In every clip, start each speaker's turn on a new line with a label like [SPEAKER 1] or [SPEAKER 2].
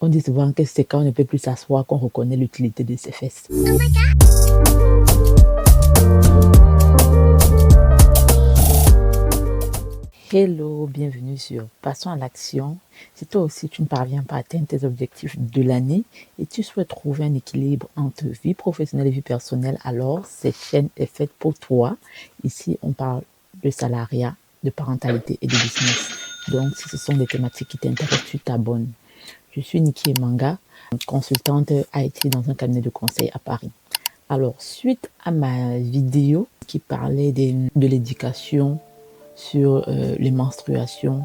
[SPEAKER 1] On dit souvent que c'est quand on ne peut plus s'asseoir qu'on reconnaît l'utilité de ses fesses. Hello, bienvenue sur Passons à l'action. Si toi aussi tu ne parviens pas à atteindre tes objectifs de l'année et tu souhaites trouver un équilibre entre vie professionnelle et vie personnelle, alors cette chaîne est faite pour toi. Ici, on parle de salariat, de parentalité et de business. Donc, si ce sont des thématiques qui t'intéressent, tu t'abonnes. Je suis Niki Emanga, consultante IT dans un cabinet de conseil à Paris. Alors, suite à ma vidéo qui parlait de l'éducation sur les menstruations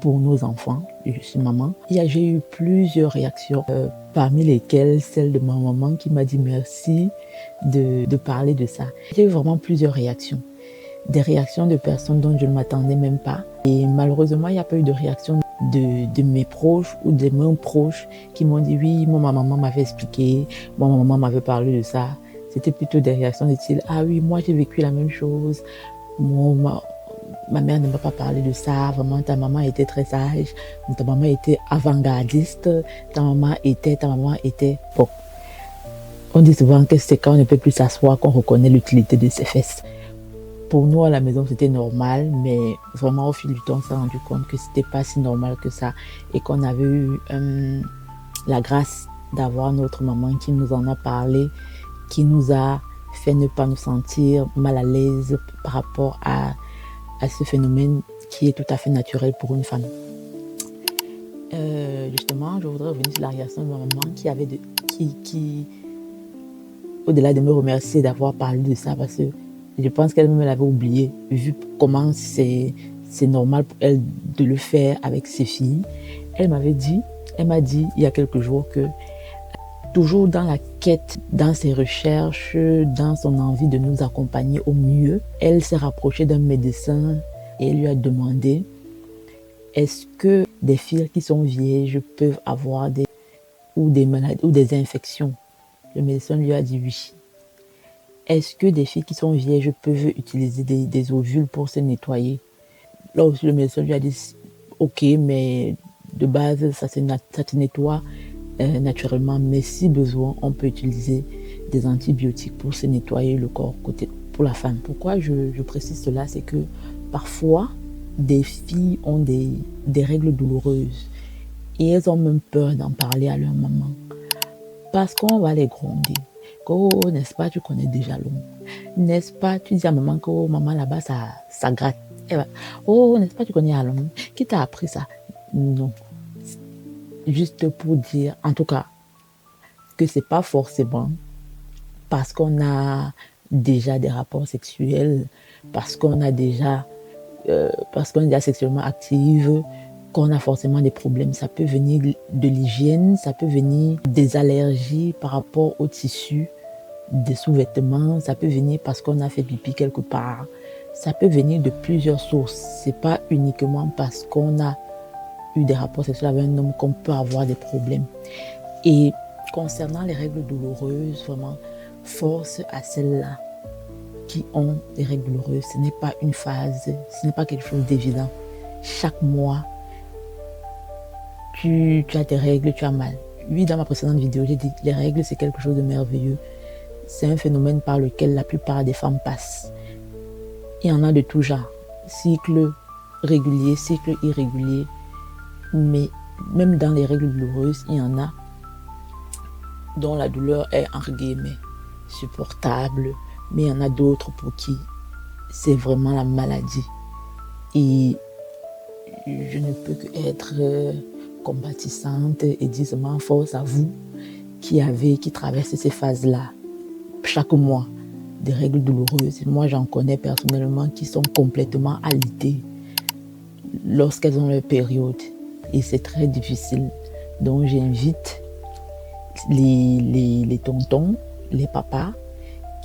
[SPEAKER 1] pour nos enfants, je suis maman, j'ai eu plusieurs réactions, parmi lesquelles celle de ma maman qui m'a dit merci de parler de ça. J'ai eu vraiment plusieurs réactions. Des réactions de personnes dont je ne m'attendais même pas. Et malheureusement, il n'y a pas eu de réaction de mes proches ou de mes proches qui m'ont dit oui, moi, ma maman m'avait expliqué, moi, ma maman m'avait parlé de ça. C'était plutôt des réactions de style ah oui, moi j'ai vécu la même chose, moi, ma mère ne m'a pas parlé de ça, vraiment ta maman était très sage, ta maman était avant-gardiste, ta maman était... Bon, on dit souvent que c'est quand on ne peut plus s'asseoir qu'on reconnaît l'utilité de ses fesses. Pour nous à la maison c'était normal, mais vraiment au fil du temps on s'est rendu compte que c'était pas si normal que ça et qu'on avait eu la grâce d'avoir notre maman qui nous en a parlé, qui nous a fait ne pas nous sentir mal à l'aise par rapport à ce phénomène qui est tout à fait naturel pour une femme. Justement, je voudrais revenir sur la réaction de ma maman qui au-delà de me remercier d'avoir parlé de ça, parce que je pense qu'elle-même l'avait oublié, vu comment c'est normal pour elle de le faire avec ses filles. Elle m'a dit il y a quelques jours que toujours dans la quête, dans ses recherches, dans son envie de nous accompagner au mieux, elle s'est rapprochée d'un médecin et lui a demandé est-ce que des filles qui sont vierges peuvent avoir des maladies ou des infections. Le médecin lui a dit oui. Est-ce que des filles qui sont vierges peuvent utiliser des ovules pour se nettoyer? Là aussi, le médecin lui a dit ok, mais de base, ça se nettoie naturellement, mais si besoin, on peut utiliser des antibiotiques pour se nettoyer le corps pour la femme. Pourquoi je précise cela, c'est que parfois, des filles ont des règles douloureuses et elles ont même peur d'en parler à leur maman parce qu'on va les gronder. Oh, n'est-ce pas, tu connais déjà l'homme. N'est-ce pas, tu dis à maman que oh, maman là-bas, ça gratte. Oh, n'est-ce pas, tu connais l'homme. Qui t'a appris ça? Non. Juste pour dire, en tout cas, que c'est pas forcément parce qu'on a déjà des rapports sexuels, parce qu'on est déjà sexuellement active, qu'on a forcément des problèmes. Ça peut venir de l'hygiène, ça peut venir des allergies par rapport au tissu, des sous-vêtements, ça peut venir parce qu'on a fait pipi quelque part. Ça peut venir de plusieurs sources. C'est pas uniquement parce qu'on a eu des rapports sexuels avec un homme qu'on peut avoir des problèmes. Et concernant les règles douloureuses, vraiment, force à celles-là qui ont des règles douloureuses. Ce n'est pas une phase, ce n'est pas quelque chose d'évident. Chaque mois, tu as tes règles, tu as mal. Oui, dans ma précédente vidéo, j'ai dit les règles, c'est quelque chose de merveilleux. C'est un phénomène par lequel la plupart des femmes passent. Il y en a de tout genre. Cycle régulier, cycle irrégulier. Mais même dans les règles douloureuses, il y en a dont la douleur est entre guillemets supportable, mais il y en a d'autres pour qui c'est vraiment la maladie. Et je ne peux qu'être compatissante et dire seulement force à vous qui traversez ces phases-là chaque mois, des règles douloureuses. Moi, j'en connais personnellement qui sont complètement alitées lorsqu'elles ont leur période. Et c'est très difficile. Donc, j'invite les tontons, les papas,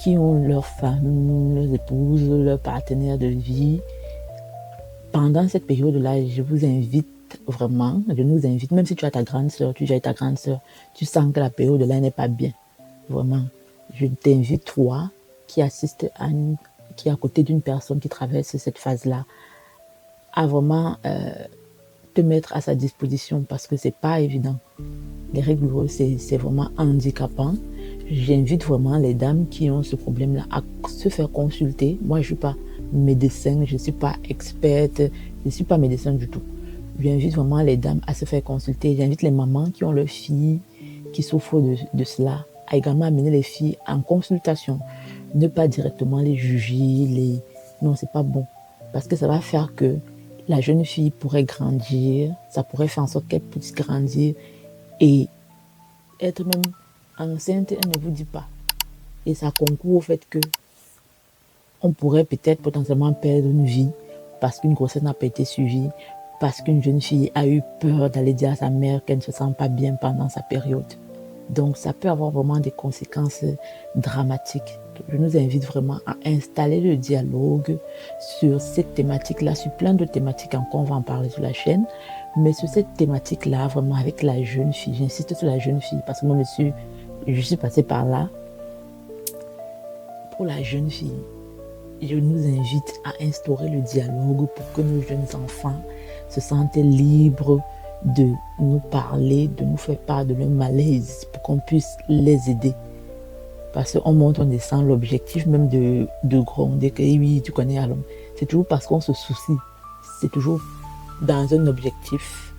[SPEAKER 1] qui ont leurs femmes, leurs épouses, leurs partenaires de vie. Pendant cette période-là, je vous invite vraiment, je nous invite, même si tu as ta grande sœur, tu sens que la période-là n'est pas bien. Vraiment, je t'invite, toi, qui est à côté d'une personne qui traverse cette phase-là, à vraiment te mettre à sa disposition parce que c'est pas évident. Les règles douloureuses, c'est vraiment handicapant. J'invite vraiment les dames qui ont ce problème-là à se faire consulter. Moi, je ne suis pas médecin, je ne suis pas experte, je ne suis pas médecin du tout. J'invite vraiment les dames à se faire consulter. J'invite les mamans qui ont leurs filles qui souffrent de cela à également amener les filles en consultation. Ne pas directement les juger, non, c'est pas bon. Parce que ça va faire que la jeune fille pourrait grandir, ça pourrait faire en sorte qu'elle puisse grandir et être même enceinte, elle ne vous dit pas. Et ça concourt au fait que on pourrait peut-être potentiellement perdre une vie parce qu'une grossesse n'a pas été suivie, parce qu'une jeune fille a eu peur d'aller dire à sa mère qu'elle ne se sent pas bien pendant sa période. Donc ça peut avoir vraiment des conséquences dramatiques. Je nous invite vraiment à installer le dialogue sur cette thématique-là, sur plein de thématiques encore, on va en parler sur la chaîne, mais sur cette thématique-là, vraiment avec la jeune fille, j'insiste sur la jeune fille parce que moi je suis passée par là. Pour la jeune fille, je nous invite à instaurer le dialogue pour que nos jeunes enfants se sentent libres de nous parler, de nous faire part de leur malaise pour qu'on puisse les aider. Parce qu'on monte, on descend, l'objectif même de gronder que oui, tu connais alors. C'est toujours parce qu'on se soucie. C'est toujours dans un objectif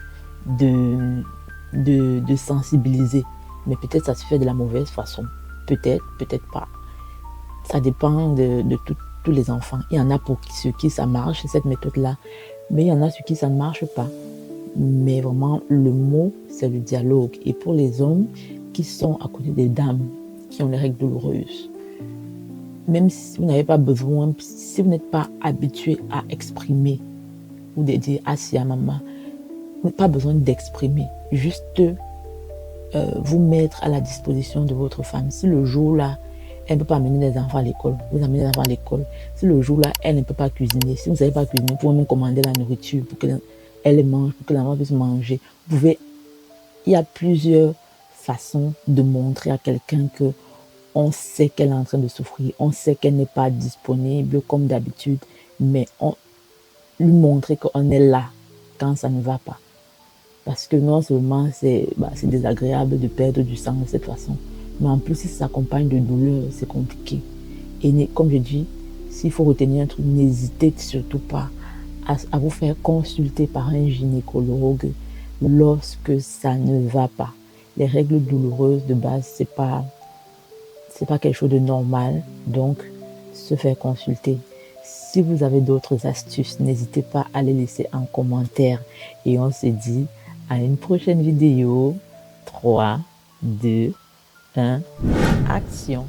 [SPEAKER 1] de sensibiliser. Mais peut-être ça se fait de la mauvaise façon. Peut-être, peut-être pas. Ça dépend de tous les enfants. Il y en a pour ceux qui ça marche, cette méthode-là. Mais il y en a ceux qui ça ne marche pas. Mais vraiment, le mot, c'est le dialogue. Et pour les hommes qui sont à côté des dames, qui ont les règles douloureuses, même si vous n'avez pas besoin, si vous n'êtes pas habitué à exprimer ou de dire « Ah, si, à maman », vous n'avez pas besoin d'exprimer. Juste vous mettre à la disposition de votre femme. Si le jour-là, elle ne peut pas amener les enfants à l'école, vous amenez les enfants à l'école. Si le jour-là, elle ne peut pas cuisiner, si vous ne savez pas cuisiner, vous pouvez même commander la nourriture pour qu'elle mange, pour que l'enfant puisse manger. Vous pouvez... Il y a plusieurs façons de montrer à quelqu'un que on sait qu'elle est en train de souffrir, on sait qu'elle n'est pas disponible comme d'habitude, mais on lui montrer qu'on est là quand ça ne va pas. Parce que non seulement c'est désagréable de perdre du sang de cette façon, mais en plus si ça s'accompagne de douleur, c'est compliqué. Et comme je dis, s'il faut retenir un truc, n'hésitez surtout pas à vous faire consulter par un gynécologue lorsque ça ne va pas. Les règles douloureuses de base, c'est pas quelque chose de normal, donc se faire consulter. Si vous avez d'autres astuces, n'hésitez pas à les laisser en commentaire. Et on se dit à une prochaine vidéo. 3, 2, 1, action!